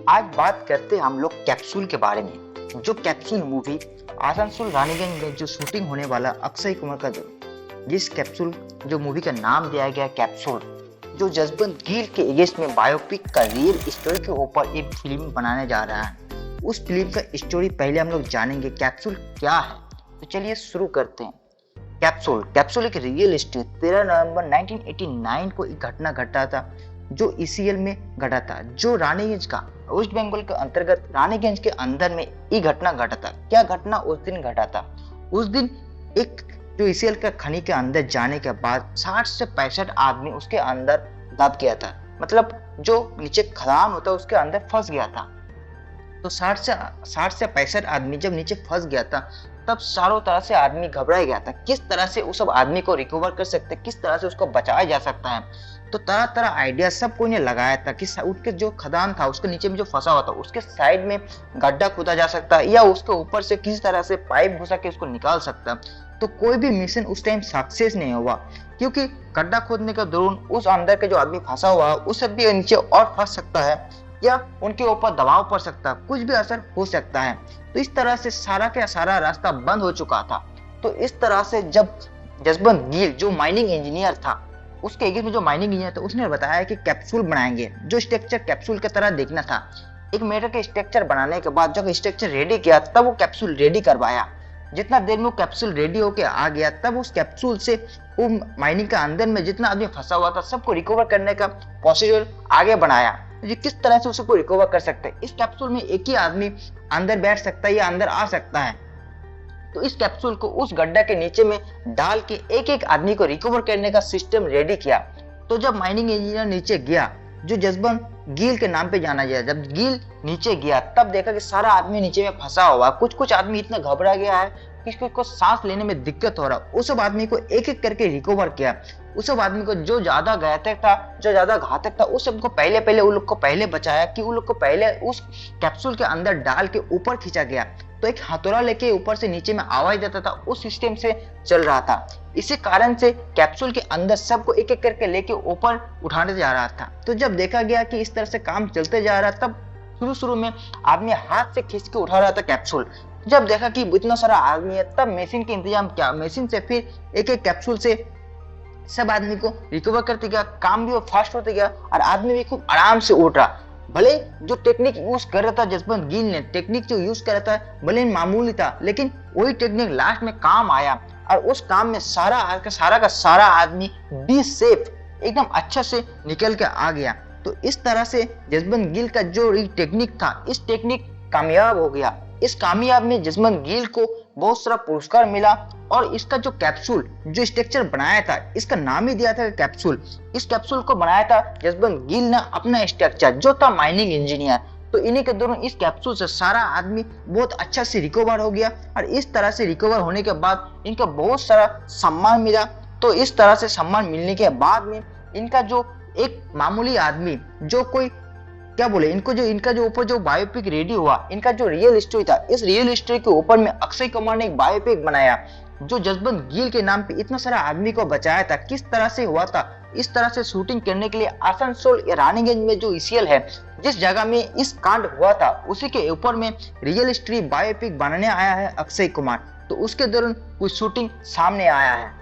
आज बात करते हैं हम लोग कैप्सूल के बारे में। जो कैप्सूल मूवी आसनसोल रानीगंज में जो शूटिंग होने वाला अक्षय कुमार का जिस कैप्सूल जो मूवी का नाम दिया गया कैप्सूल, जो जसवंत गिल के अगेंस्ट में बायोपिक का रियल स्टोरी के ऊपर एक फिल्म बनाने जा रहा है। उस फिल्म का स्टोरी पहले हम लोग जानेंगे कैप्सूल क्या है। तो चलिए शुरू करते हैं। कैप्सूल एक रियल स्टोरी 13 नवंबर 1989 को एक घटना घटा था जो ईसीएल में घटा था, जो रानीगंज का वेस्ट बंगाल के अंतर्गत रानीगंज के अंदर में ये घटना घटा था। क्या घटना उस दिन घटा था? उस दिन एक जो ईसीएल का खनी के अंदर जाने के बाद 60 से 65 आदमी उसके अंदर दब गया था, मतलब जो नीचे खदान होता है उसके अंदर फंस गया था। तो 60 से 65 आदमी जब नीचे फंस गया था तब चारों तरह से आदमी घबरा गया था, किस तरह से उस सब आदमी को रिकवर कर सकते, किस तरह से उसको बचाया जा सकता है। तो तरह तरह आइडिया सब कोई ने लगाया था कि उसके जो खदान था उसके नीचे में जो फंसा हुआ था उसके साइड में गड्ढा खोदा जा सकता है या उसके ऊपर से किसी तरह से पाइप घुसा के उसको निकाल सकता है। तो कोई भी मिशन उस टाइम सक्सेस नहीं हुआ, क्योंकि गड्ढा खोदने के दौरान उस अंदर के जो आदमी फंसा हुआ है उस सब भी नीचे और फंस सकता है या उनके ऊपर दबाव पड़ सकता है, कुछ भी असर हो सकता है। तो इस तरह से सारा का सारा रास्ता बंद हो चुका था। तो इस तरह से जब जसवंत गिल जो माइनिंग इंजीनियर था, उसके एगेंस्ट में जो माइनिंग इंजीनियर था, उसने बताया कि कैप्सूल बनाएंगे, जो स्ट्रक्चर कैप्सूल की तरह देखना था। एक मीटर के स्ट्रक्चर बनाने के बाद जब स्ट्रक्चर रेडी किया तब वो कैप्सूल रेडी करवाया। जितना देर में वो कैप्सूल रेडी होके आ गया तब उस कैप्सूल से वो माइनिंग के अंदर में जितना आदमी फंसा हुआ था सबको रिकवर करने का प्रोसीजर आगे बढ़ाया। ये किस तरह से उसको रिकवर कर सकते हैं। इस कैप्सूल में एक ही आदमी अंदर बैठ सकता है या अंदर आ सकता है। तो इस कैप्सूल को उस गड्ढा के नीचे में डाल के एक एक आदमी को रिकवर करने का सिस्टम रेडी किया। तो जब माइनिंग इंजीनियर नीचे गया, जो जसवंत गिल के नाम पे जाना गया, जब गिल नीचे गया तब देखा कि सारा आदमी नीचे में फंसा हुआ। कुछ आदमी इतना घबरा गया है कि किसी को सांस लेने में दिक्कत हो रहा। उस सब आदमी को एक एक करके रिकवर किया। उस सब आदमी को जो ज्यादा घातक था, जो ज्यादा घातक था, उस सबको पहले उन लोग को पहले बचाया कि उन लोग को पहले उस कैप्सूल के अंदर डाल के ऊपर खींचा गया। तो एक हथौड़ा लेके ऊपर से नीचे में आवाज देता था, उस सिस्टम से चल रहा था। इसी कारण से कैप्सूल के अंदर सबको एक एक करके लेके ऊपर उठाने जा रहा था। तो जब देखा गया कि इस तरह से काम चलते जा रहा, तब शुरू में आदमी हाथ से खींच के उठा रहा था कैप्सूल। जब देखा कि इतना सारा आदमी है तब मशीन के इंतजाम किया। मशीन से फिर एक एक कैप्सूल से सब आदमी को रिकवर करते गया, काम भी वो फास्ट होते गया और आदमी भी खूब आराम से उठ रहा। भले जो टेक्निक यूज कर रहा था जसवंत गिल ने, टेक्निक जो यूज कर रहा था भले मामूली था, लेकिन वही टेक्निक लास्ट में काम आया और उस काम में सारा का सारा आदमी बी सेफ एकदम अच्छा से निकल के आ गया। तो इस तरह से जसवंत गिल का जो टेक्निक था, इस टेक्निक कामयाब हो गया। इस कामयाब में जसवंत गिल को बहुत सारा पुरस्कार मिला और इसका जो कैप्सूल जो स्ट्रक्चर बनाया था, इसका नाम ही दिया था कैप्सूल। इस कैप्सूल को बनाया था जसवंत गिल ने अपना स्ट्रक्चर जो था माइनिंग इंजीनियर। तो इन्हीं के दौरान इस कैप्सूल से सारा आदमी बहुत अच्छा से रिकवर हो गया और इस तरह से रिकवर होने के बाद इनका बहुत सारा सम्मान मिला। तो इस तरह से सम्मान मिलने के बाद में इनका जो एक मामूली आदमी जो कोई क्या बोले, इनका जो ऊपर जो बायोपिक रेडी हुआ, इनका जो रियल स्टोरी था, इस रियल स्टोरी के ऊपर में अक्षय कुमार ने एक बायोपिक बनाया जो जसवंत गिल के नाम पे इतना सारा आदमी को बचाया था, किस तरह से हुआ था। इस तरह से शूटिंग करने के लिए आसनसोल या रानीगंज में जो ईसीएल है, जिस जगह में इस कांड हुआ था, उसी के ऊपर में रियल स्टोरी बायोपिक बनाने आया है अक्षय कुमार। तो उसके दौरान कुछ शूटिंग सामने आया है।